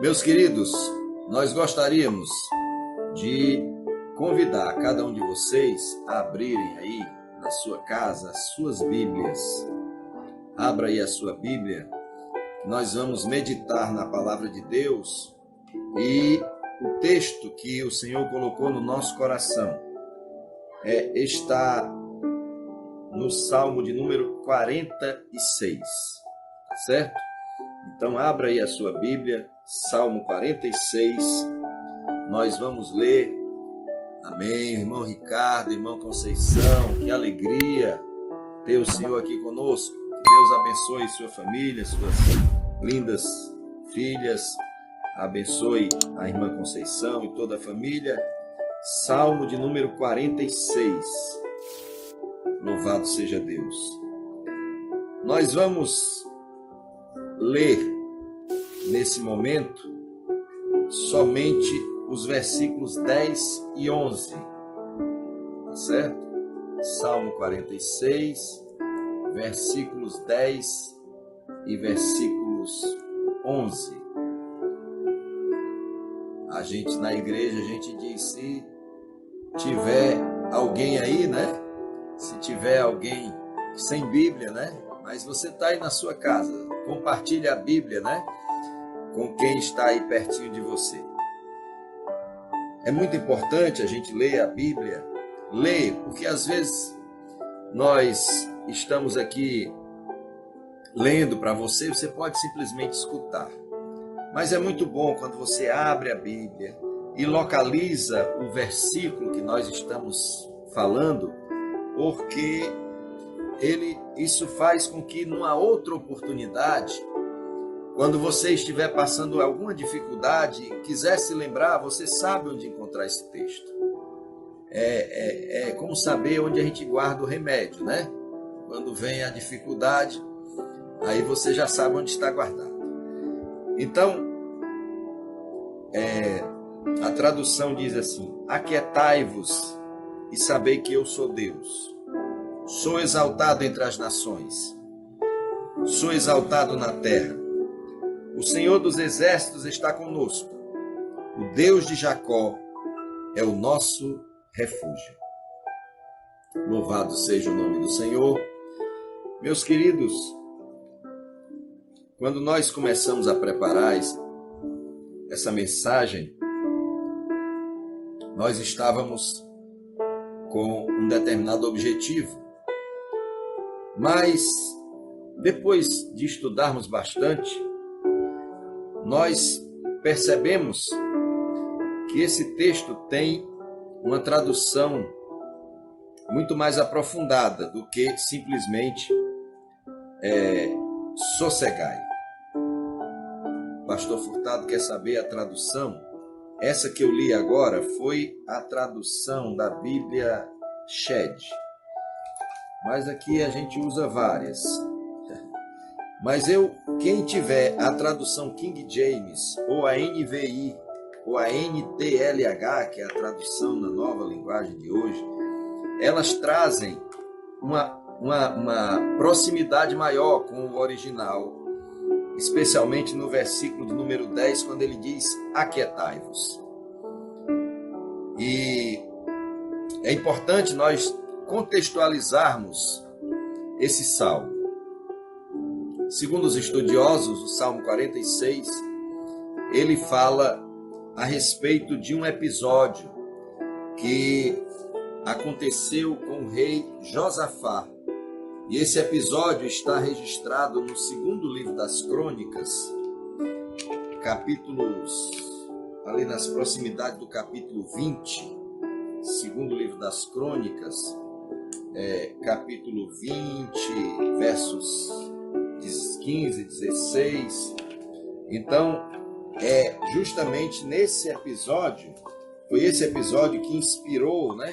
Meus queridos, nós gostaríamos de convidar cada um de vocês a abrirem aí na sua casa as suas Bíblias. Abra aí a sua Bíblia. Nós vamos meditar na palavra de Deus e o texto que o Senhor colocou no nosso coração está no Salmo de número 46, tá certo? Então abra aí a sua Bíblia, Salmo 46, nós vamos ler. Amém, irmão Ricardo, irmão Conceição, que alegria ter o Senhor aqui conosco. Que Deus abençoe sua família, suas lindas filhas, abençoe a irmã Conceição e toda a família. Salmo de número 46, louvado seja Deus. Nós vamos ler nesse momento somente os versículos 10 e 11, tá certo? Salmo 46, versículos 10 e versículos 11. A gente na igreja, a gente diz, se tiver alguém aí, né? Se tiver alguém sem Bíblia, né? Mas você está aí na sua casa, compartilhe a Bíblia, né? Com quem está aí pertinho de você. É muito importante a gente ler a Bíblia, porque às vezes nós estamos aqui lendo para você, você pode simplesmente escutar. Mas é muito bom quando você abre a Bíblia e localiza o versículo que nós estamos falando, porque isso faz com que numa outra oportunidade, quando você estiver passando alguma dificuldade e quiser se lembrar, você sabe onde encontrar esse texto. É como saber onde a gente guarda o remédio, né? Quando vem a dificuldade, aí você já sabe onde está guardado. Então, a tradução diz assim: aquietai-vos e sabei que eu sou Deus. Sou exaltado entre as nações. Sou exaltado na terra. O Senhor dos exércitos está conosco. O Deus de Jacó é o nosso refúgio. Louvado seja o nome do Senhor. Meus queridos, quando nós começamos a preparar essa mensagem, nós estávamos com um determinado objetivo. Mas, depois de estudarmos bastante, nós percebemos que esse texto tem uma tradução muito mais aprofundada do que simplesmente sossegai. O pastor Furtado quer saber a tradução. Essa que eu li agora foi a tradução da Bíblia Shed. Mas aqui a gente usa várias. Mas quem tiver a tradução King James, ou a NVI, ou a NTLH, que é a tradução na nova linguagem de hoje, elas trazem uma proximidade maior com o original, especialmente no versículo de número 10, quando ele diz: aquietai-vos. E é importante nós contextualizarmos esse salmo. Segundo os estudiosos, o Salmo 46, ele fala a respeito de um episódio que aconteceu com o rei Josafá. E esse episódio está registrado no segundo livro das Crônicas, capítulos, ali nas proximidades do capítulo 20, segundo livro das Crônicas, capítulo 20, versos 15, 16. Então, justamente nesse episódio, foi esse episódio que inspirou, né,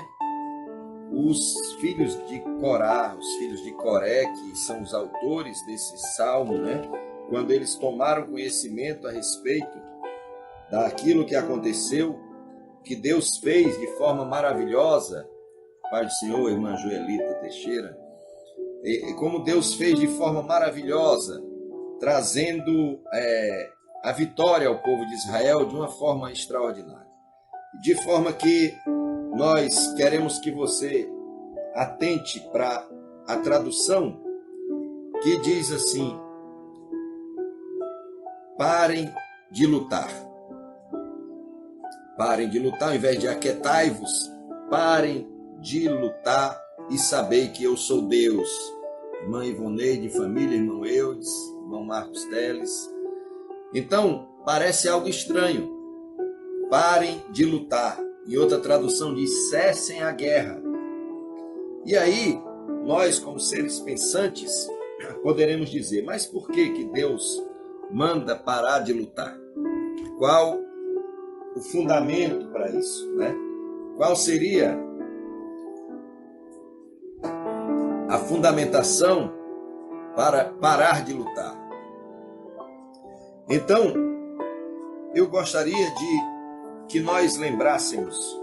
os filhos de Corá, os filhos de Coré, que são os autores desse salmo, né, quando eles tomaram conhecimento a respeito daquilo que aconteceu, que Deus fez de forma maravilhosa. Pai do Senhor, irmã Joelita Teixeira, como Deus fez de forma maravilhosa, trazendo a vitória ao povo de Israel de uma forma extraordinária. De forma que nós queremos que você atente para a tradução que diz assim: parem de lutar. Parem de lutar, ao invés de aquietai-vos, parem de lutar e sabei que eu sou Deus. Irmã Ivoneide, família, irmão Eudes, irmão Marcos Teles. Então, parece algo estranho. Parem de lutar. Em outra tradução diz, cessem a guerra. E aí, nós, como seres pensantes, poderemos dizer, mas por que Deus manda parar de lutar? Qual o fundamento para isso, né? Qual seria a fundamentação para parar de lutar? Então, eu gostaria de que nós lembrássemos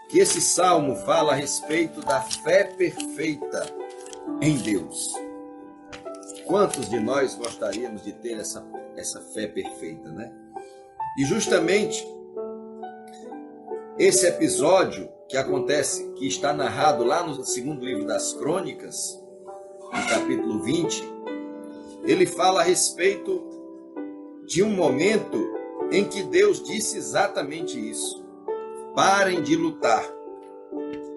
que esse salmo fala a respeito da fé perfeita em Deus. Quantos de nós gostaríamos de ter essa fé perfeita, né? E justamente esse episódio que acontece, que está narrado lá no segundo livro das Crônicas, no capítulo 20, ele fala a respeito de um momento em que Deus disse exatamente isso. Parem de lutar.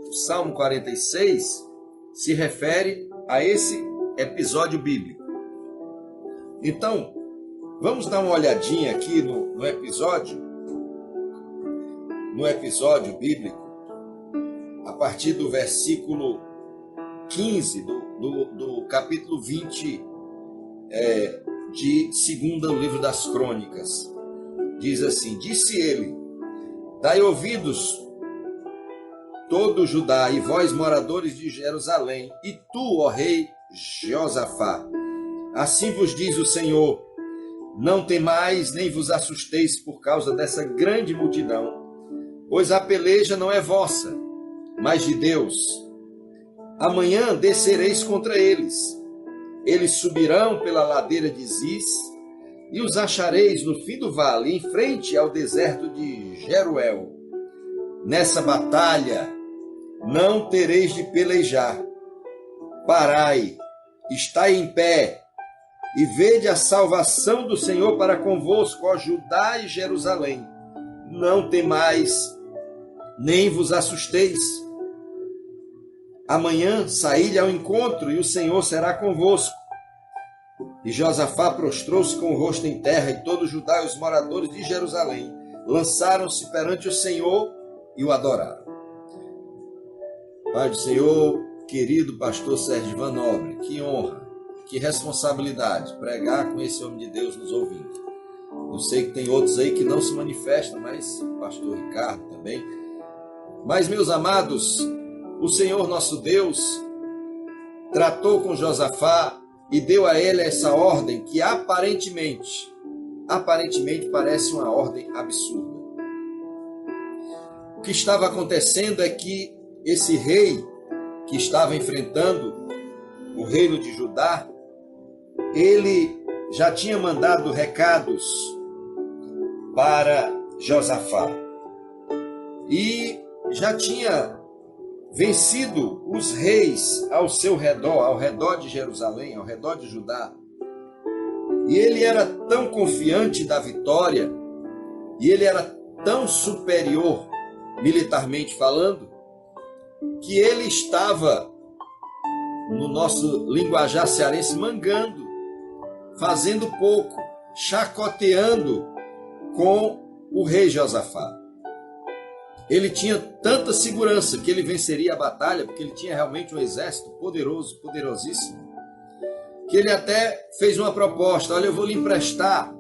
O Salmo 46 se refere a esse episódio bíblico. Então, vamos dar uma olhadinha aqui no episódio bíblico, a partir do versículo 15 do capítulo 20 de segundo livro das Crônicas. Diz assim: disse ele, dai ouvidos todo Judá e vós moradores de Jerusalém, e tu, ó rei Josafá, assim vos diz o Senhor, não temais nem vos assusteis por causa dessa grande multidão, pois a peleja não é vossa, mas de Deus. Amanhã descereis contra eles. Eles subirão pela ladeira de Ziz, e os achareis no fim do vale, em frente ao deserto de Jeruel. Nessa batalha não tereis de pelejar. Parai, estai em pé, e vede a salvação do Senhor para convosco, ó Judá e Jerusalém. Não temais, nem vos assusteis. Amanhã saí-lhe ao encontro, e o Senhor será convosco. E Josafá prostrou-se com o rosto em terra, e todo Judá e os moradores de Jerusalém lançaram-se perante o Senhor e o adoraram. Pai do Senhor, querido pastor Sérgio Van Nobre, que honra, que responsabilidade pregar com esse homem de Deus nos ouvindo. Eu sei que tem outros aí que não se manifestam, mas o pastor Ricardo também. Mas, meus amados, o Senhor nosso Deus tratou com Josafá e deu a ele essa ordem que aparentemente parece uma ordem absurda. O que estava acontecendo é que esse rei que estava enfrentando o reino de Judá, ele já tinha mandado recados para Josafá e já tinha vencido os reis ao seu redor, ao redor de Jerusalém, ao redor de Judá. E ele era tão confiante da vitória, e ele era tão superior, militarmente falando, que ele estava, no nosso linguajar cearense, mangando, fazendo pouco, chacoteando com o rei Josafá. Ele tinha tanta segurança que ele venceria a batalha, porque ele tinha realmente um exército poderoso, poderosíssimo, que ele até fez uma proposta: olha, eu vou lhe emprestar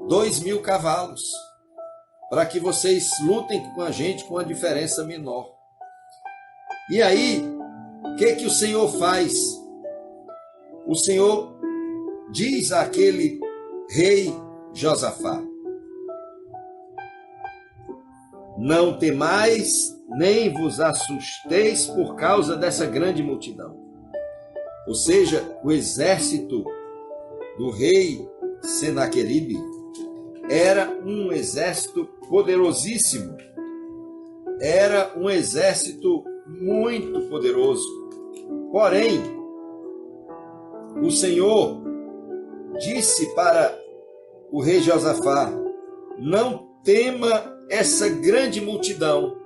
2.000 cavalos, para que vocês lutem com a gente com uma diferença menor. E aí, o que o Senhor faz? O Senhor diz àquele rei Josafá: não temais, nem vos assusteis por causa dessa grande multidão. Ou seja, o exército do rei Senaqueribe, era um exército poderosíssimo. Era um exército muito poderoso. Porém, o Senhor disse para o rei Josafá: não tema essa grande multidão.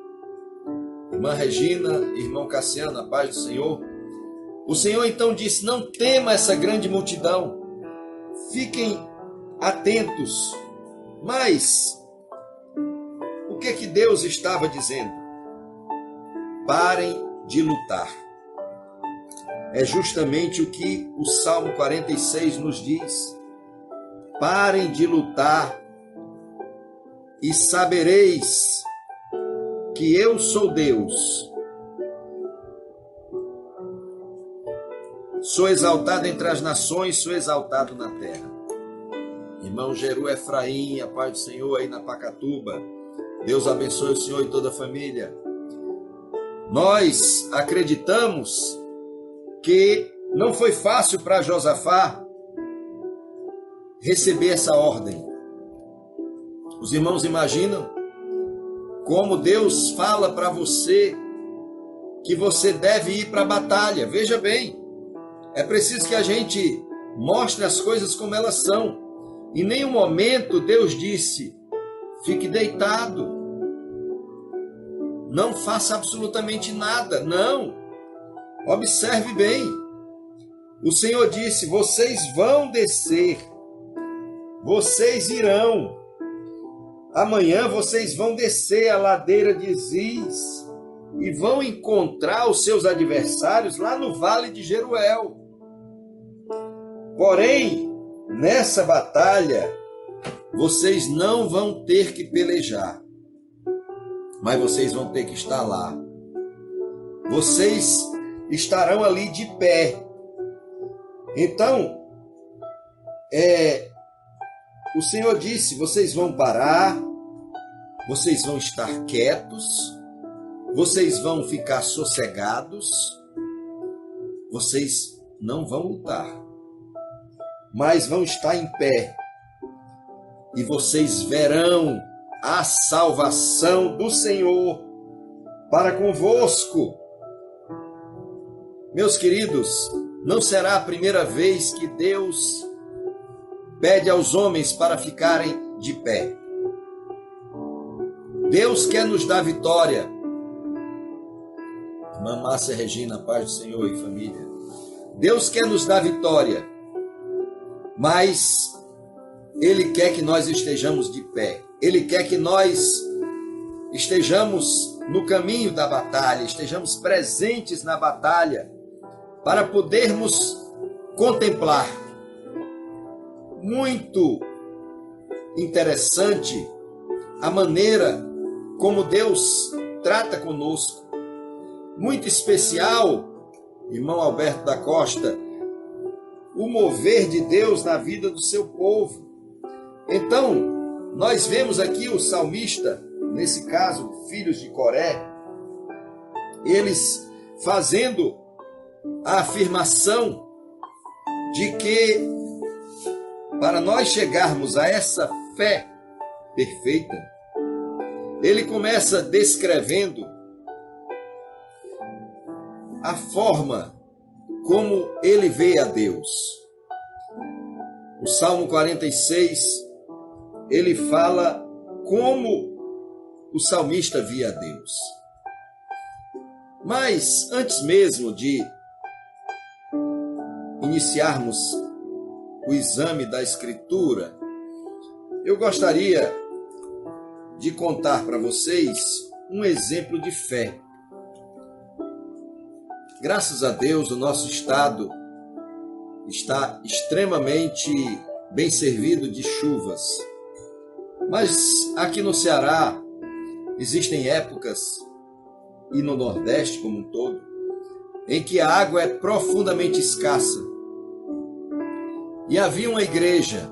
Irmã Regina, irmão Cassiano, a paz do Senhor. O Senhor então disse: não tema essa grande multidão. Fiquem atentos. Mas o que Deus estava dizendo? Parem de lutar. É justamente o que o Salmo 46 nos diz. Parem de lutar e sabereis que eu sou Deus. Sou exaltado entre as nações, sou exaltado na terra. Irmão Geru Efraim, a paz do Senhor aí na Pacatuba. Deus abençoe o Senhor e toda a família. Nós acreditamos que não foi fácil para Josafá receber essa ordem. Os irmãos imaginam como Deus fala para você que você deve ir para a batalha. Veja bem, é preciso que a gente mostre as coisas como elas são. Em nenhum momento Deus disse: fique deitado, não faça absolutamente nada. Não, observe bem. O Senhor disse: vocês vão descer, vocês irão. Amanhã vocês vão descer a ladeira de Ziz e vão encontrar os seus adversários lá no vale de Jeruel. Porém, nessa batalha, vocês não vão ter que pelejar, mas vocês vão ter que estar lá. Vocês estarão ali de pé. Então, o Senhor disse: vocês vão parar, vocês vão estar quietos, vocês vão ficar sossegados, vocês não vão lutar, mas vão estar em pé, e vocês verão a salvação do Senhor para convosco. Meus queridos, não será a primeira vez que Deus pede aos homens para ficarem de pé. Deus quer nos dar vitória. Irmã Márcia Regina, paz do Senhor e família. Deus quer nos dar vitória, mas Ele quer que nós estejamos de pé. Ele quer que nós estejamos no caminho da batalha, estejamos presentes na batalha, para podermos contemplar. Muito interessante a maneira como Deus trata conosco. Muito especial, irmão Alberto da Costa, o mover de Deus na vida do seu povo. Então, nós vemos aqui o salmista, nesse caso, filhos de Coré, eles fazendo a afirmação de que para nós chegarmos a essa fé perfeita, ele começa descrevendo a forma como ele vê a Deus. O Salmo 46, ele fala como o salmista via a Deus. Mas antes mesmo de iniciarmos o exame da Escritura, eu gostaria de contar para vocês um exemplo de fé. Graças a Deus, o nosso estado está extremamente bem servido de chuvas. Mas aqui no Ceará existem épocas, e no Nordeste como um todo, em que a água é profundamente escassa. E havia uma igreja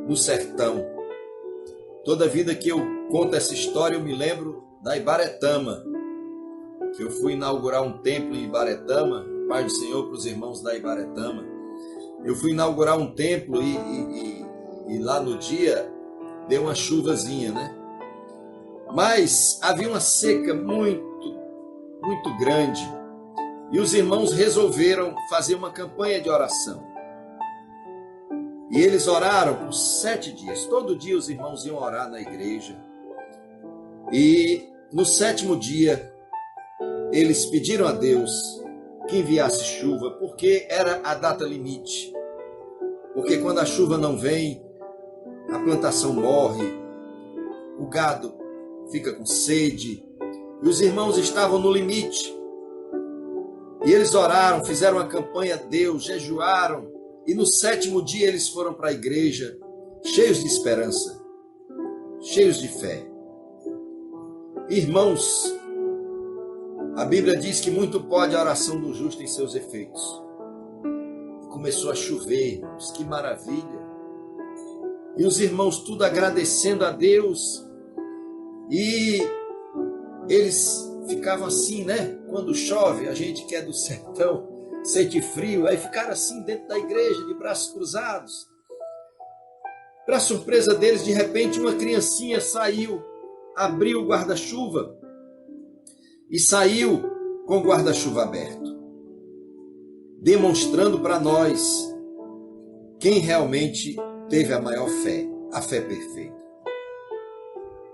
no sertão. Toda vida que eu conto essa história, eu me lembro da Ibaretama, que eu fui inaugurar um templo em Ibaretama, Pai do Senhor para os irmãos da Ibaretama. Eu fui inaugurar um templo e lá no dia deu uma chuvazinha, né? Mas havia uma seca muito grande e os irmãos resolveram fazer uma campanha de oração. E eles oraram por 7 dias. Todo dia os irmãos iam orar na igreja. E no 7º dia, eles pediram a Deus que enviasse chuva, porque era a data limite. Porque quando a chuva não vem, a plantação morre, o gado fica com sede, e os irmãos estavam no limite. E eles oraram, fizeram uma campanha a Deus, jejuaram, e no 7º dia eles foram para a igreja, cheios de esperança, cheios de fé. Irmãos, a Bíblia diz que muito pode a oração do justo em seus efeitos. Começou a chover, irmãos, que maravilha. E os irmãos tudo agradecendo a Deus. E eles ficavam assim, né? Quando chove, a gente que é do sertão, sente frio, aí ficaram assim dentro da igreja, de braços cruzados. Para surpresa deles, de repente uma criancinha saiu, abriu o guarda-chuva e saiu com o guarda-chuva aberto, demonstrando para nós quem realmente teve a maior fé, a fé perfeita.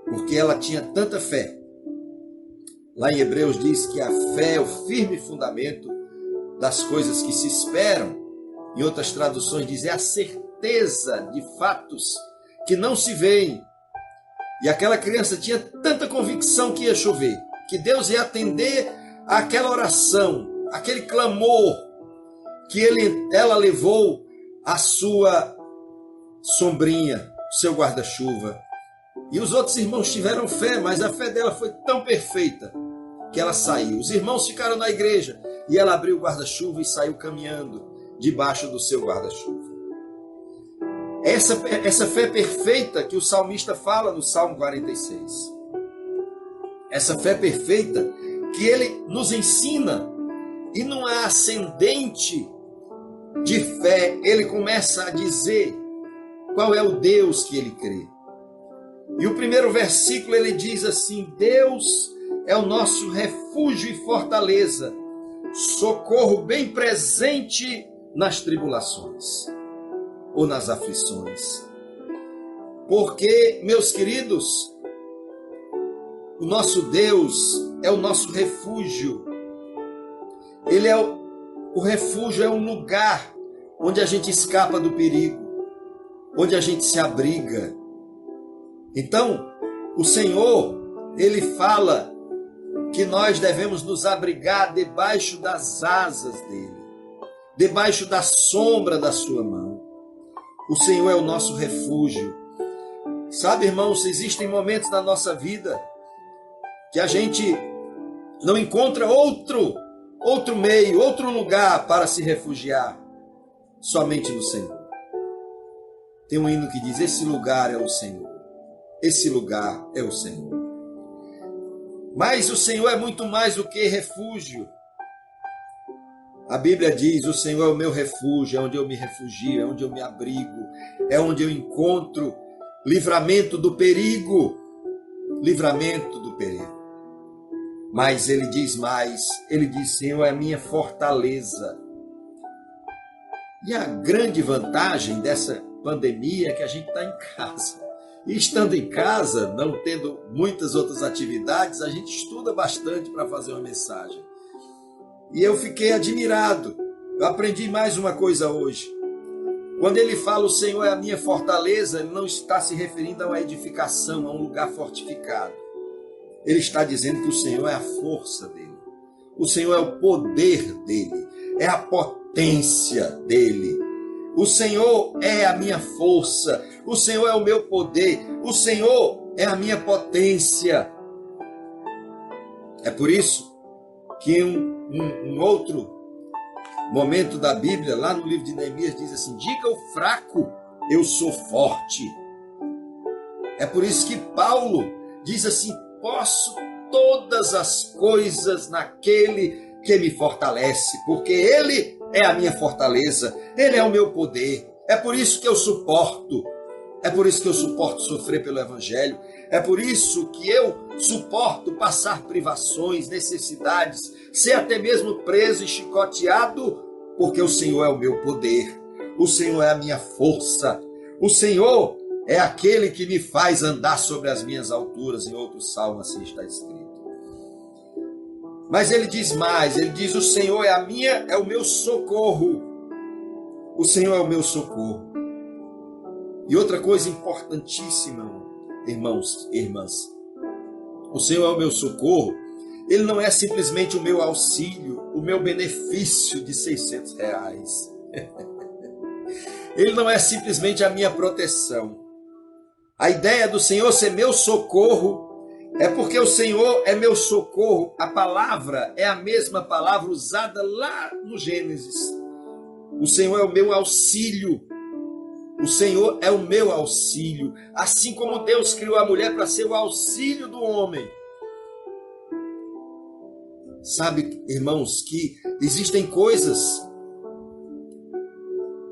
Porque ela tinha tanta fé. Lá em Hebreus diz que a fé é o firme fundamento das coisas que se esperam. Em outras traduções diz, é a certeza de fatos que não se veem. E aquela criança tinha tanta convicção que ia chover, que Deus ia atender àquela oração, aquele clamor, que ela levou a sua sombrinha, o seu guarda-chuva. E os outros irmãos tiveram fé, mas a fé dela foi tão perfeita que ela saiu. Os irmãos ficaram na igreja e ela abriu o guarda-chuva e saiu caminhando debaixo do seu guarda-chuva. Essa fé perfeita que o salmista fala no Salmo 46. Essa fé perfeita que ele nos ensina. E numa ascendente de fé, ele começa a dizer qual é o Deus que ele crê. E o primeiro versículo ele diz assim: Deus é o nosso refúgio e fortaleza, socorro bem presente nas tribulações ou nas aflições. Porque, meus queridos, o nosso Deus é o nosso refúgio. Ele é o refúgio, é um lugar onde a gente escapa do perigo, onde a gente se abriga. Então, o Senhor, ele fala que nós devemos nos abrigar debaixo das asas dele, debaixo da sombra da sua mão. O Senhor é o nosso refúgio. Sabe, irmãos, existem momentos na nossa vida que a gente não encontra outro meio, outro lugar para se refugiar, somente no Senhor. Tem um hino que diz: esse lugar é o Senhor. Esse lugar é o Senhor. Mas o Senhor é muito mais do que refúgio. A Bíblia diz: o Senhor é o meu refúgio, é onde eu me refugio, é onde eu me abrigo, é onde eu encontro livramento do perigo. Livramento do perigo. Mas ele diz mais, ele diz: Senhor é a minha fortaleza. E a grande vantagem dessa pandemia é que a gente está em casa. E estando em casa, não tendo muitas outras atividades, a gente estuda bastante para fazer uma mensagem. E eu fiquei admirado. Eu aprendi mais uma coisa hoje. Quando ele fala: o Senhor é a minha fortaleza, ele não está se referindo a uma edificação, a um lugar fortificado. Ele está dizendo que o Senhor é a força dele. O Senhor é o poder dele. É a potência dele. O Senhor é a minha força. O Senhor é o meu poder. O Senhor é a minha potência. É por isso que um outro momento da Bíblia, lá no livro de Neemias, diz assim: diga ao fraco, eu sou forte. É por isso que Paulo diz assim: posso todas as coisas naquele que me fortalece, porque ele é a minha fortaleza, ele é o meu poder. É por isso que eu suporto, É por isso que eu suporto sofrer pelo Evangelho. É por isso que eu suporto passar privações, necessidades, ser até mesmo preso e chicoteado, porque o Senhor é o meu poder, o Senhor é a minha força, o Senhor é aquele que me faz andar sobre as minhas alturas. Em outro salmo assim está escrito. Mas ele diz mais, ele diz: o Senhor é o meu socorro. O Senhor é o meu socorro. E outra coisa importantíssima, irmãos e irmãs, o Senhor é o meu socorro. Ele não é simplesmente o meu auxílio, o meu benefício de R$600. Ele não é simplesmente a minha proteção. A ideia do Senhor ser meu socorro é porque o Senhor é meu socorro. A palavra é a mesma palavra usada lá no Gênesis. O Senhor é o meu auxílio. O Senhor é o meu auxílio. Assim como Deus criou a mulher para ser o auxílio do homem. Sabe, irmãos, que existem coisas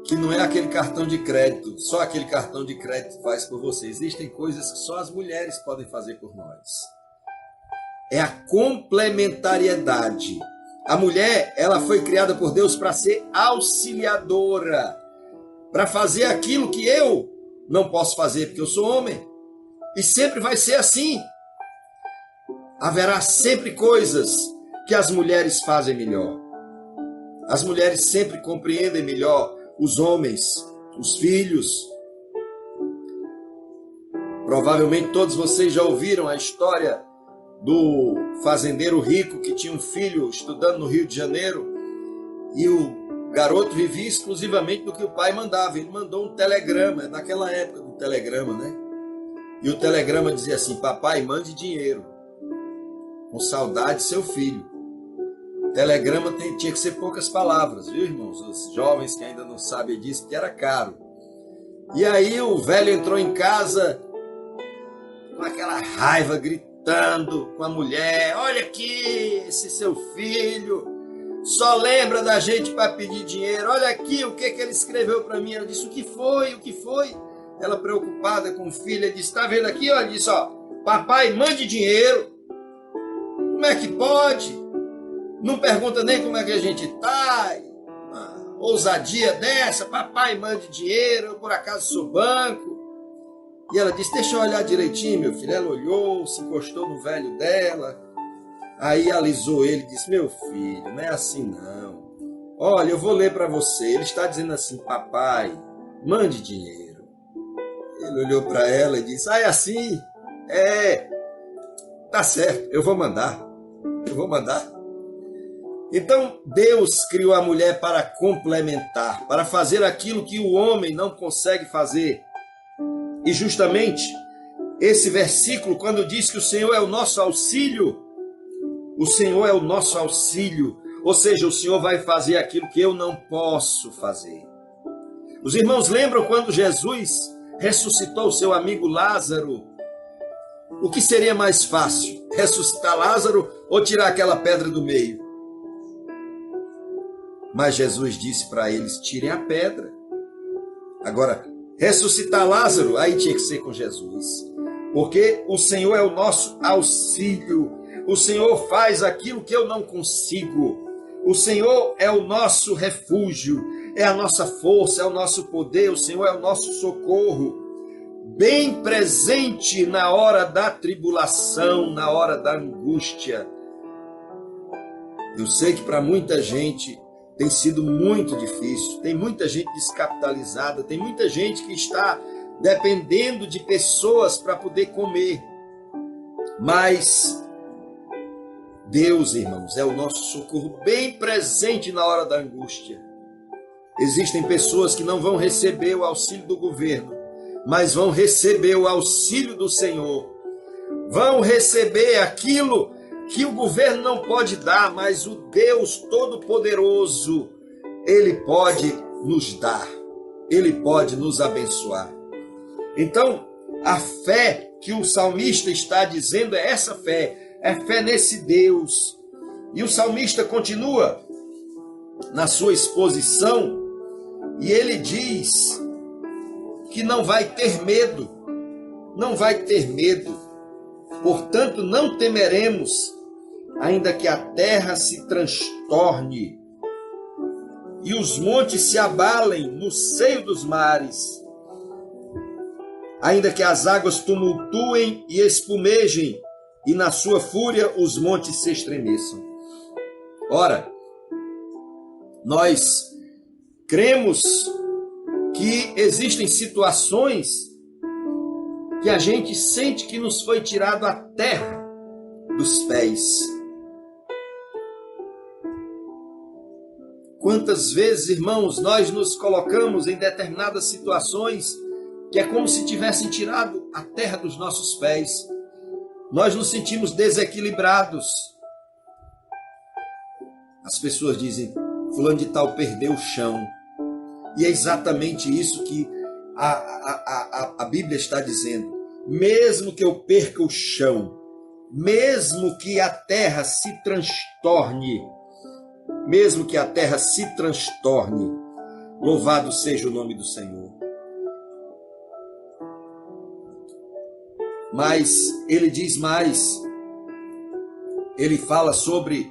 que não é aquele cartão de crédito, só aquele cartão de crédito faz por você. Existem coisas que só as mulheres podem fazer por nós. É a complementariedade. A mulher, ela foi criada por Deus para ser auxiliadora, para fazer aquilo que eu não posso fazer, porque eu sou homem. E sempre vai ser assim. Haverá sempre coisas que as mulheres fazem melhor. As mulheres sempre compreendem melhor os homens, os filhos. Provavelmente todos vocês já ouviram a história do fazendeiro rico que tinha um filho estudando no Rio de Janeiro, e o garoto vivia exclusivamente do que o pai mandava. Ele mandou um telegrama, naquela época do telegrama, né? E o telegrama dizia assim: papai, mande dinheiro, com saudade de seu filho. Telegrama tinha que ser poucas palavras, viu, irmãos? Os jovens que ainda não sabem disso, porque era caro. E aí o velho entrou em casa com aquela raiva, gritando com a mulher: olha aqui, esse seu filho só lembra da gente para pedir dinheiro. Olha aqui o que ele escreveu para mim. Ela disse: o que foi? O que foi? Ela, preocupada com o filho, disse: está vendo aqui? Olha, disse: ó, papai, mande dinheiro. Como é que pode? Não pergunta nem como é que a gente está. Uma ousadia dessa: papai, mande dinheiro, eu por acaso sou banco. E ela disse: deixa eu olhar direitinho, meu filho. Ela olhou, se encostou no velho dela, aí alisou ele e disse: meu filho, não é assim não. Olha, eu vou ler para você. Ele está dizendo assim: papai, mande dinheiro. Ele olhou para ela e disse: ah, é assim? É, tá certo, eu vou mandar. Então, Deus criou a mulher para complementar, para fazer aquilo que o homem não consegue fazer. E justamente esse versículo, quando diz que o Senhor é o nosso auxílio, o Senhor é o nosso auxílio, ou seja, o Senhor vai fazer aquilo que eu não posso fazer. Os irmãos lembram quando Jesus ressuscitou o seu amigo Lázaro? O que seria mais fácil? Ressuscitar Lázaro ou tirar aquela pedra do meio? Mas Jesus disse para eles: tirem a pedra. Agora, ressuscitar Lázaro, aí tinha que ser com Jesus. Porque o Senhor é o nosso auxílio. O Senhor faz aquilo que eu não consigo. O Senhor é o nosso refúgio, é a nossa força, é o nosso poder. O Senhor é o nosso socorro, bem presente na hora da tribulação, na hora da angústia. Eu sei que para muita gente tem sido muito difícil, tem muita gente descapitalizada, tem muita gente que está dependendo de pessoas para poder comer. Mas Deus, irmãos, é o nosso socorro bem presente na hora da angústia. Existem pessoas que não vão receber o auxílio do governo, mas vão receber o auxílio do Senhor. Vão receber aquilo que o governo não pode dar, mas o Deus Todo-Poderoso, Ele pode nos dar, Ele pode nos abençoar. Então, a fé que o salmista está dizendo é essa fé, é fé nesse Deus. E o salmista continua na sua exposição, e ele diz que não vai ter medo, não vai ter medo. Portanto, não temeremos, ainda que a terra se transtorne e os montes se abalem no seio dos mares, ainda que as águas tumultuem e espumejem, e na sua fúria os montes se estremeçam. Ora, nós cremos que existem situações que a gente sente que nos foi tirado a terra dos pés. Quantas vezes, irmãos, nós nos colocamos em determinadas situações que é como se tivessem tirado a terra dos nossos pés. Nós nos sentimos desequilibrados. As pessoas dizem, fulano de tal perdeu o chão. E é exatamente isso que a Bíblia está dizendo. Mesmo que eu perca o chão, mesmo que a terra se transtorne, mesmo que a terra se transtorne, louvado seja o nome do Senhor. Mas ele diz mais, ele fala sobre,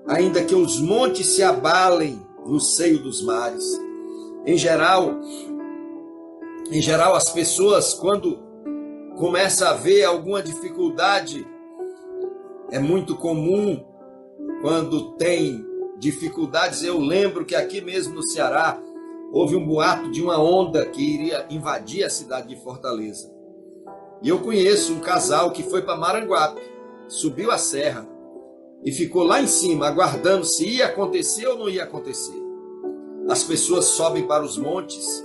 ainda que os montes se abalem no seio dos mares. Em geral, as pessoas, quando começa a ver alguma dificuldade, é muito comum, quando tem dificuldades. Eu lembro que aqui mesmo no Ceará, houve um boato de uma onda que iria invadir a cidade de Fortaleza. E eu conheço um casal que foi para Maranguape, subiu a serra e ficou lá em cima, aguardando se ia acontecer ou não ia acontecer. As pessoas sobem para os montes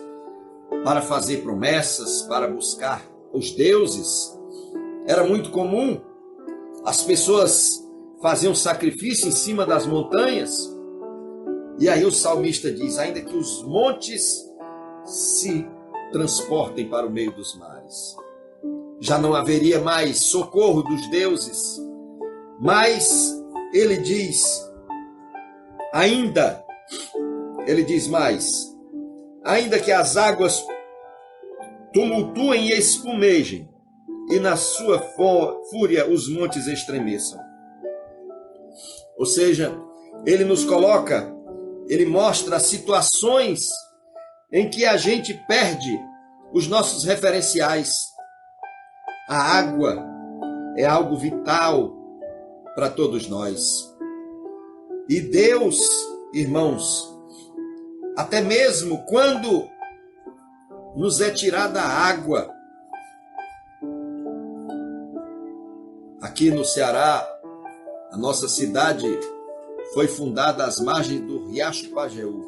para fazer promessas, para buscar os deuses. Era muito comum. As pessoas faziam sacrifício em cima das montanhas. E aí o salmista diz, ainda que os montes se transportem para o meio dos mares, já não haveria mais socorro dos deuses. Mas ele diz, ele diz mais, ainda que as águas tumultuem e espumejem, e na sua fúria os montes estremeçam. Ou seja, ele nos coloca, ele mostra situações em que a gente perde os nossos referenciais. A água é algo vital para todos nós. E Deus, irmãos, até mesmo quando nos é tirada a água, aqui no Ceará, a nossa cidade foi fundada às margens do Riacho Pajeú.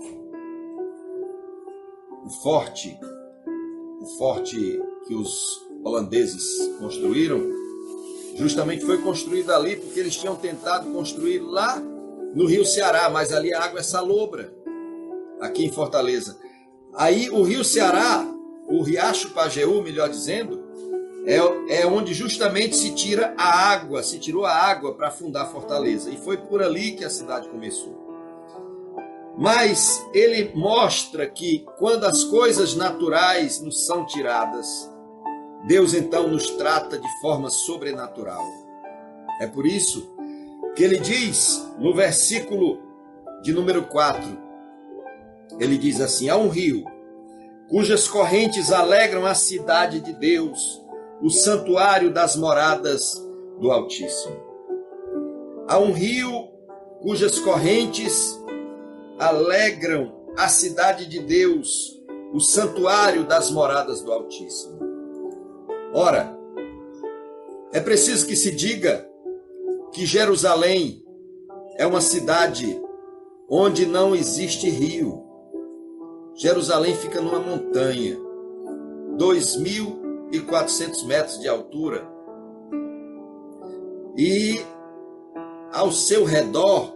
O forte que os holandeses construíram, justamente foi construído ali porque eles tinham tentado construir lá no Rio Ceará, mas ali a água é salobra, aqui em Fortaleza. Aí o Rio Ceará, o Riacho Pajeú, melhor dizendo, é onde justamente se tirou a água para fundar Fortaleza. E foi por ali que a cidade começou. Mas ele mostra que quando as coisas naturais nos são tiradas, Deus então nos trata de forma sobrenatural. É por isso que ele diz no versículo de número 4, ele diz assim, há um rio cujas correntes alegram a cidade de Deus, o santuário das moradas do Altíssimo. Há um rio cujas correntes alegram a cidade de Deus, o santuário das moradas do Altíssimo. Ora, é preciso que se diga que Jerusalém é uma cidade onde não existe rio. Jerusalém fica numa montanha, 2.400 metros de altura, e ao seu redor,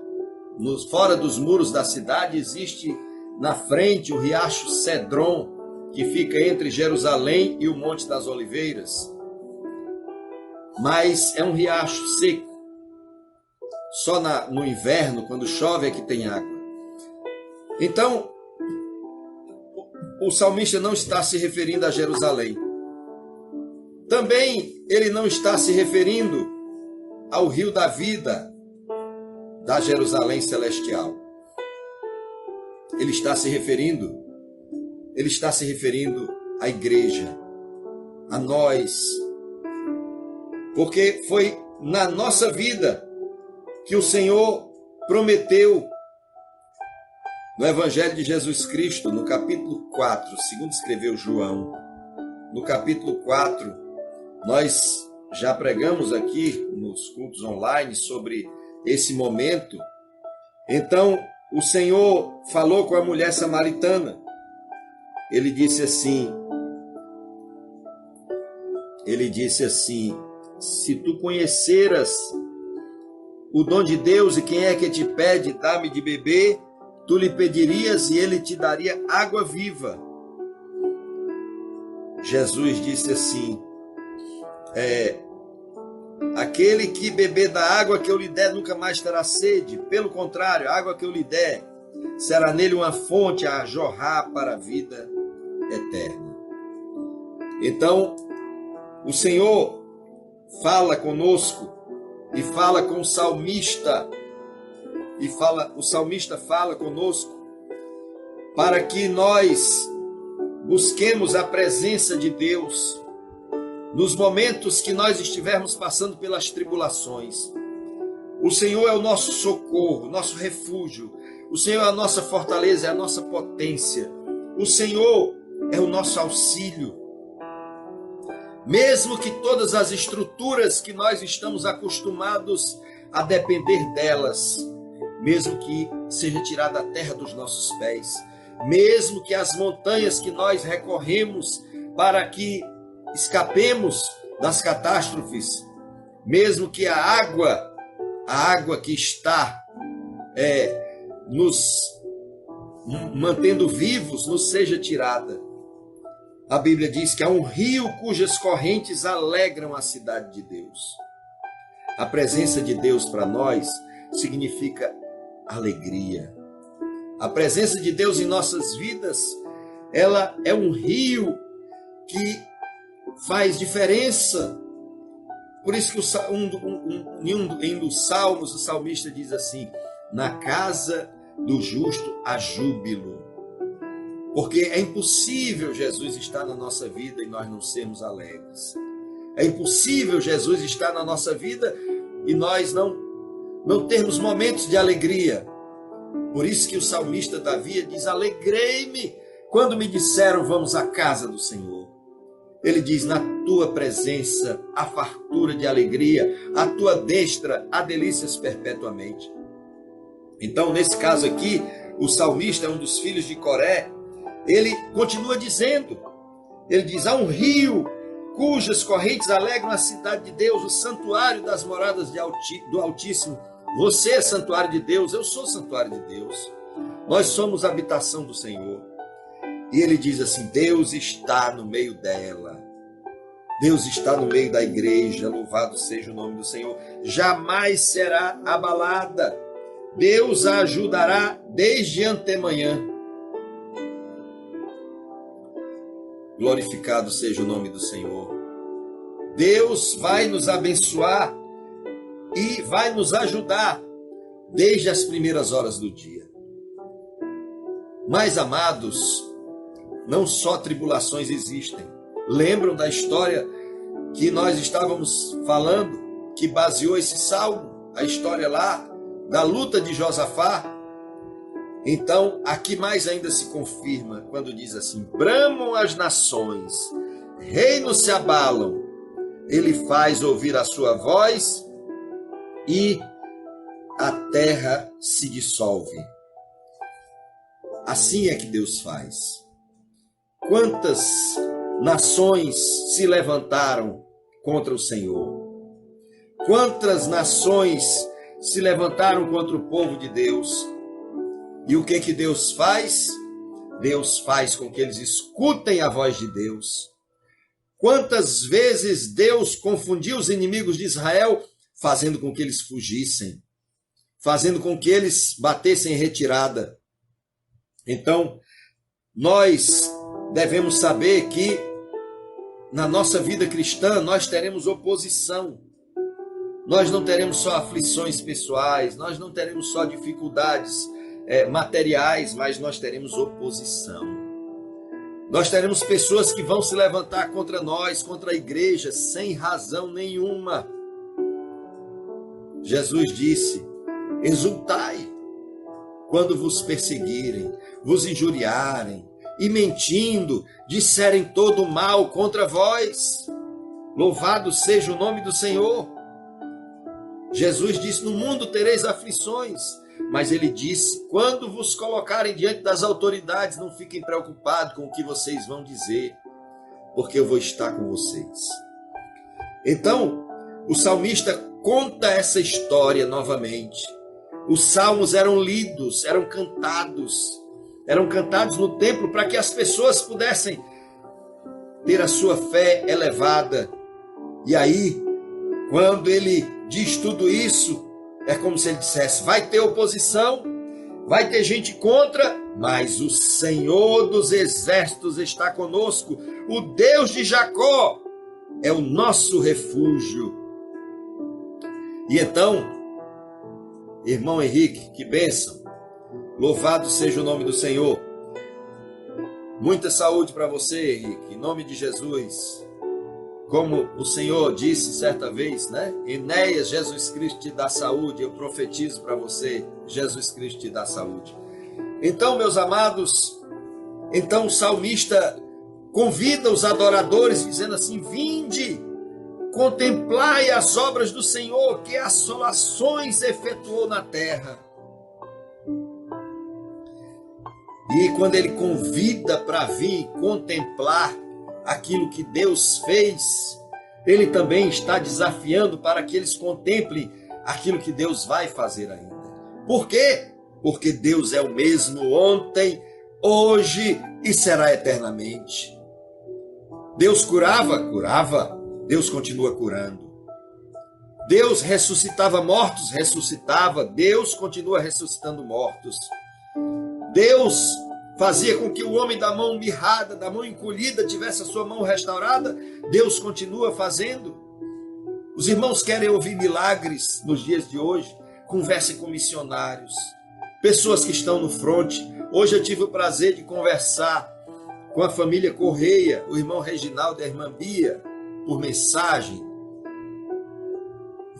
fora dos muros da cidade, existe na frente o riacho Cedron, que fica entre Jerusalém e o Monte das Oliveiras. Mas é um riacho seco. Só no inverno, quando chove, é que tem água. Então, o salmista não está se referindo a Jerusalém. Também ele não está se referindo ao rio da vida da Jerusalém celestial. Ele está se referindo à igreja, a nós. Porque foi na nossa vida que o Senhor prometeu no Evangelho de Jesus Cristo, no capítulo 4, segundo escreveu João, no capítulo 4, nós já pregamos aqui nos cultos online sobre esse momento. Então, o Senhor falou com a mulher samaritana. Ele disse assim, se tu conheceras o dom de Deus e quem é que te pede, dá-me de beber, tu lhe pedirias e ele te daria água viva. Jesus disse assim, aquele que beber da água que eu lhe der nunca mais terá sede. Pelo contrário, a água que eu lhe der será nele uma fonte a jorrar para a vida eterna. Então, o Senhor fala conosco e fala com o salmista, o salmista fala conosco para que nós busquemos a presença de Deus nos momentos que nós estivermos passando pelas tribulações. O Senhor é o nosso socorro, nosso refúgio. O Senhor é a nossa fortaleza, é a nossa potência. O Senhor é o nosso auxílio. Mesmo que todas as estruturas que nós estamos acostumados a depender delas, mesmo que seja tirada a terra dos nossos pés, mesmo que as montanhas que nós recorremos para que escapemos das catástrofes, mesmo que a água que está nos mantendo vivos, nos seja tirada. A Bíblia diz que há um rio cujas correntes alegram a cidade de Deus. A presença de Deus para nós significa alegria. A presença de Deus em nossas vidas, ela é um rio que faz diferença. Por isso que em um dos salmos, o salmista diz assim, na casa do justo há júbilo. Porque é impossível Jesus estar na nossa vida e nós não sermos alegres. É impossível Jesus estar na nossa vida e nós não termos momentos de alegria. Por isso que o salmista Davi diz, alegrei-me quando me disseram, vamos à casa do Senhor. Ele diz, na tua presença há fartura de alegria, à tua destra há delícias perpetuamente. Então, nesse caso aqui, o salmista é um dos filhos de Coré. Ele continua dizendo, ele diz, há um rio cujas correntes alegram a cidade de Deus, o santuário das moradas do Altíssimo. Você é santuário de Deus, eu sou santuário de Deus. Nós somos a habitação do Senhor. E ele diz assim, Deus está no meio dela. Deus está no meio da igreja, louvado seja o nome do Senhor. Jamais será abalada. Deus a ajudará desde antemanhã. Glorificado seja o nome do Senhor. Deus vai nos abençoar e vai nos ajudar desde as primeiras horas do dia. Mas, amados, não só tribulações existem. Lembram da história que nós estávamos falando, que baseou esse salmo, a história lá da luta de Josafá? Então, aqui mais ainda se confirma quando diz assim, bramam as nações, reinos se abalam, ele faz ouvir a sua voz e a terra se dissolve. Assim é que Deus faz. Quantas nações se levantaram contra o Senhor? Quantas nações se levantaram contra o povo de Deus? E o que Deus faz? Deus faz com que eles escutem a voz de Deus. Quantas vezes Deus confundiu os inimigos de Israel, fazendo com que eles fugissem, fazendo com que eles batessem em retirada. Então, nós devemos saber que na nossa vida cristã nós teremos oposição. Nós não teremos só aflições pessoais, nós não teremos só dificuldades materiais, mas nós teremos oposição. Nós teremos pessoas que vão se levantar contra nós, contra a igreja, sem razão nenhuma. Jesus disse: exultai quando vos perseguirem, vos injuriarem e mentindo disserem todo o mal contra vós. Louvado seja o nome do Senhor. Jesus disse: no mundo tereis aflições, mas ele disse: quando vos colocarem diante das autoridades, não fiquem preocupados com o que vocês vão dizer, porque eu vou estar com vocês. Então, o salmista conta essa história novamente. Os salmos eram lidos, eram cantados no templo para que as pessoas pudessem ter a sua fé elevada. E aí, quando ele diz tudo isso, é como se ele dissesse: vai ter oposição, vai ter gente contra, mas o Senhor dos exércitos está conosco, o Deus de Jacó é o nosso refúgio. E então, irmão Henrique, que bênção, louvado seja o nome do Senhor. Muita saúde para você, Henrique, em nome de Jesus. Como o Senhor disse certa vez, né? Enéas, Jesus Cristo te dá saúde. Eu profetizo para você, Jesus Cristo te dá saúde. Então, meus amados, então o salmista convida os adoradores, dizendo assim: vinde, contemplai as obras do Senhor, que assolações efetuou na terra. E quando ele convida para vir contemplar aquilo que Deus fez, ele também está desafiando para que eles contemplem aquilo que Deus vai fazer ainda. Por quê? Porque Deus é o mesmo ontem, hoje e será eternamente. Deus curava? Curava. Deus continua curando. Deus ressuscitava mortos? Ressuscitava. Deus continua ressuscitando mortos. Deus fazia com que o homem da mão mirrada, da mão encolhida, tivesse a sua mão restaurada? Deus continua fazendo. Os irmãos querem ouvir milagres nos dias de hoje? Conversem com missionários, pessoas que estão no fronte. Hoje eu tive o prazer de conversar com a família Correia, o irmão Reginaldo e a irmã Bia, por mensagem.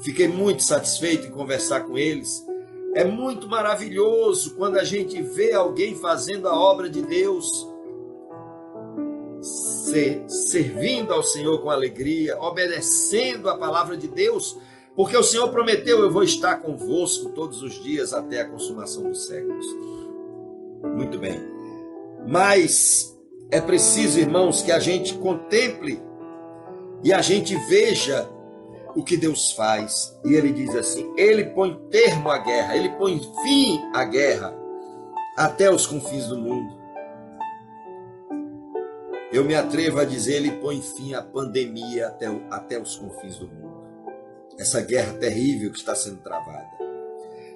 Fiquei muito satisfeito em conversar com eles. É muito maravilhoso quando a gente vê alguém fazendo a obra de Deus, servindo ao Senhor com alegria, obedecendo a palavra de Deus, porque o Senhor prometeu: eu vou estar convosco todos os dias até a consumação dos séculos. Muito bem. Mas é preciso, irmãos, que a gente contemple e a gente veja o que Deus faz. E ele diz assim: ele põe termo à guerra, ele põe fim à guerra até os confins do mundo. Eu me atrevo a dizer: ele põe fim à pandemia até os confins do mundo. Essa guerra terrível que está sendo travada.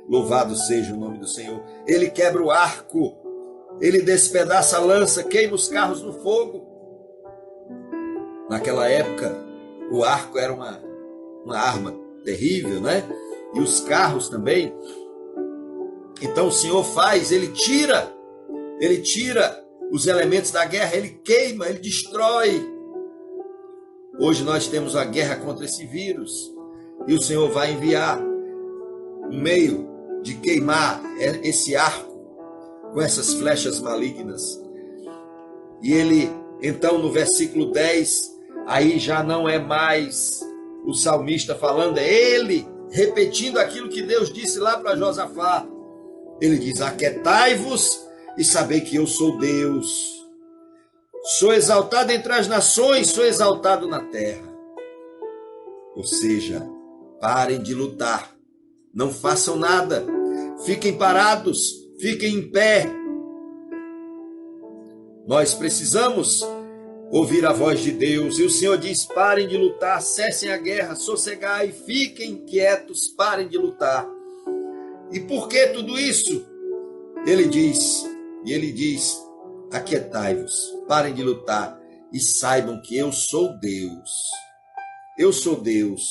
Louvado seja o nome do Senhor. Ele quebra o arco, ele despedaça a lança, queima os carros no fogo. Naquela época, o arco era uma arma terrível, né? E os carros também. Então o Senhor faz, ele tira os elementos da guerra, ele queima, ele destrói. Hoje nós temos a guerra contra esse vírus e o Senhor vai enviar um meio de queimar esse arco com essas flechas malignas. E ele, então, no versículo 10, aí já não é mais o salmista falando, é ele repetindo aquilo que Deus disse lá para Josafá. Ele diz: aquietai-vos e sabei que eu sou Deus. Sou exaltado entre as nações, sou exaltado na terra. Ou seja, parem de lutar, não façam nada, fiquem parados, fiquem em pé. Nós precisamos ouvir a voz de Deus. E o Senhor diz: parem de lutar, cessem a guerra, sossegai, fiquem quietos, parem de lutar. E por que tudo isso? Ele diz, aquietai-vos. parem de lutar e saibam que eu sou Deus. Eu sou Deus.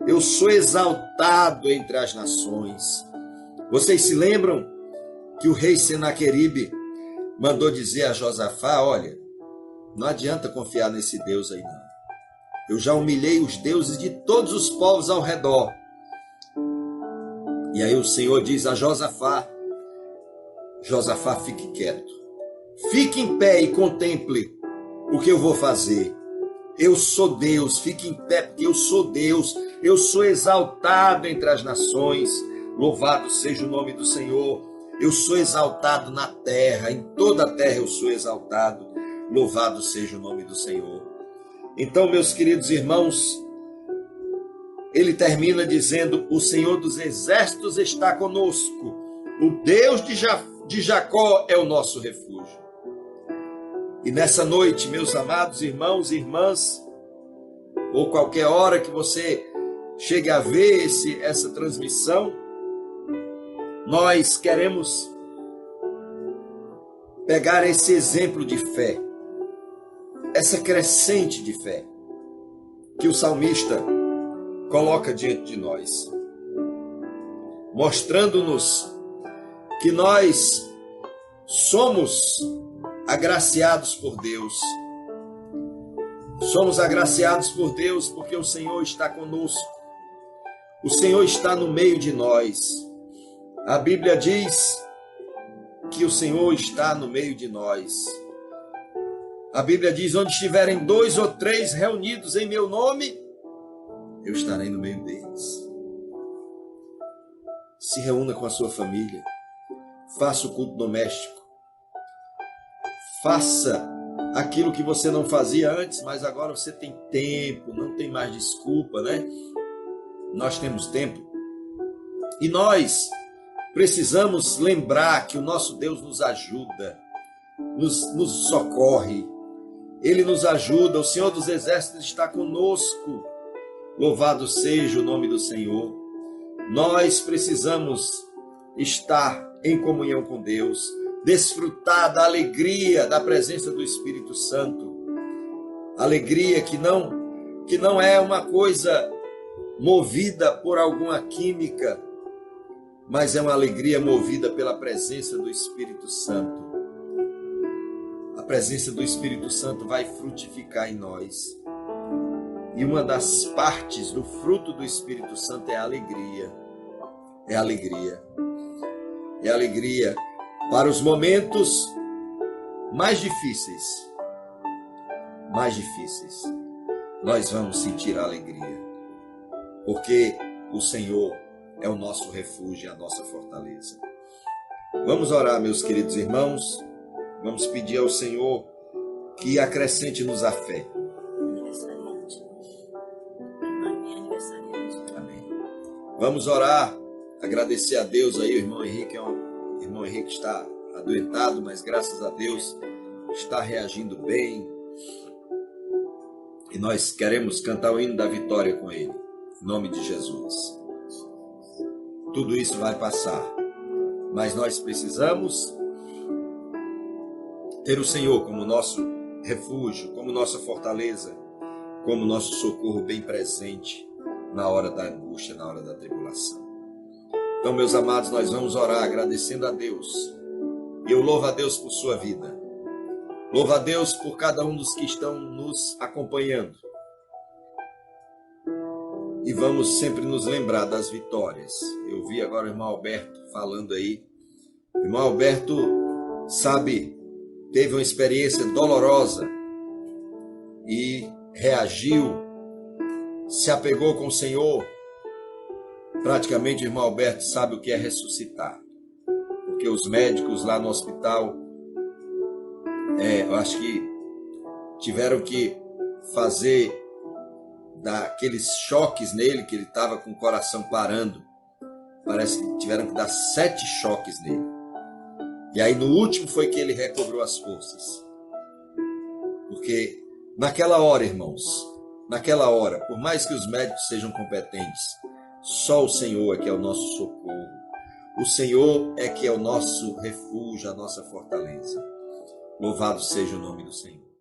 Eu sou exaltado entre as nações. Vocês se lembram que o rei Senaqueribe mandou dizer a Josafá: olha, não adianta confiar nesse Deus aí não. Eu já humilhei os deuses de todos os povos ao redor. E aí o Senhor diz a Josafá: Josafá, fique quieto. Fique em pé e contemple o que eu vou fazer. Eu sou Deus, fique em pé porque eu sou Deus. Eu sou exaltado entre as nações. Louvado seja o nome do Senhor. Eu sou exaltado na terra, em toda a terra eu sou exaltado. Louvado seja o nome do Senhor. Então, meus queridos irmãos, ele termina dizendo: o Senhor dos exércitos está conosco. O Deus de Jacó é o nosso refúgio. E nessa noite, meus amados irmãos e irmãs, ou qualquer hora que você chegue a ver essa transmissão, nós queremos pegar esse exemplo de fé, essa crescente de fé que o salmista coloca diante de nós, mostrando-nos que nós somos agraciados por Deus. Somos agraciados por Deus porque o Senhor está conosco. O Senhor está no meio de nós. A Bíblia diz que o Senhor está no meio de nós. A Bíblia diz: onde estiverem 2 ou 3 reunidos em meu nome, eu estarei no meio deles. Se reúna com a sua família. Faça o culto doméstico. Faça aquilo que você não fazia antes, mas agora você tem tempo, não tem mais desculpa, né? Nós temos tempo. E nós precisamos lembrar que o nosso Deus nos ajuda, nos socorre. Ele nos ajuda, o Senhor dos Exércitos está conosco. Louvado seja o nome do Senhor. Nós precisamos estar em comunhão com Deus, desfrutar da alegria da presença do Espírito Santo. Alegria que não é uma coisa movida por alguma química, mas é uma alegria movida pela presença do Espírito Santo. A presença do Espírito Santo vai frutificar em nós. E uma das partes do fruto do Espírito Santo é a alegria. É a alegria. É a alegria para os momentos mais difíceis. Mais difíceis. Nós vamos sentir a alegria. Porque o Senhor é o nosso refúgio e a nossa fortaleza. Vamos orar, meus queridos irmãos. Vamos pedir ao Senhor que acrescente-nos a fé. Amém. Vamos orar, agradecer a Deus aí, o irmão Henrique. O irmão Henrique está adoentado, mas graças a Deus está reagindo bem. E nós queremos cantar o hino da vitória com ele, em nome de Jesus. Tudo isso vai passar, mas nós precisamos ter o Senhor como nosso refúgio, como nossa fortaleza, como nosso socorro bem presente na hora da angústia, na hora da tribulação. Então, meus amados, nós vamos orar agradecendo a Deus. E eu louvo a Deus por sua vida. Louvo a Deus por cada um dos que estão nos acompanhando. E vamos sempre nos lembrar das vitórias. Eu vi agora o irmão Alberto falando aí. O irmão Alberto, sabe, teve uma experiência dolorosa e reagiu, se apegou com o Senhor. Praticamente o irmão Alberto sabe o que é ressuscitar. Porque os médicos lá no hospital, eu acho que tiveram que fazer daqueles choques nele, que ele estava com o coração parando. Parece que tiveram que dar 7 choques nele. E aí no último foi que ele recobrou as forças. Porque naquela hora, irmãos, naquela hora, por mais que os médicos sejam competentes, só o Senhor é que é o nosso socorro. O Senhor é que é o nosso refúgio, a nossa fortaleza. Louvado seja o nome do Senhor.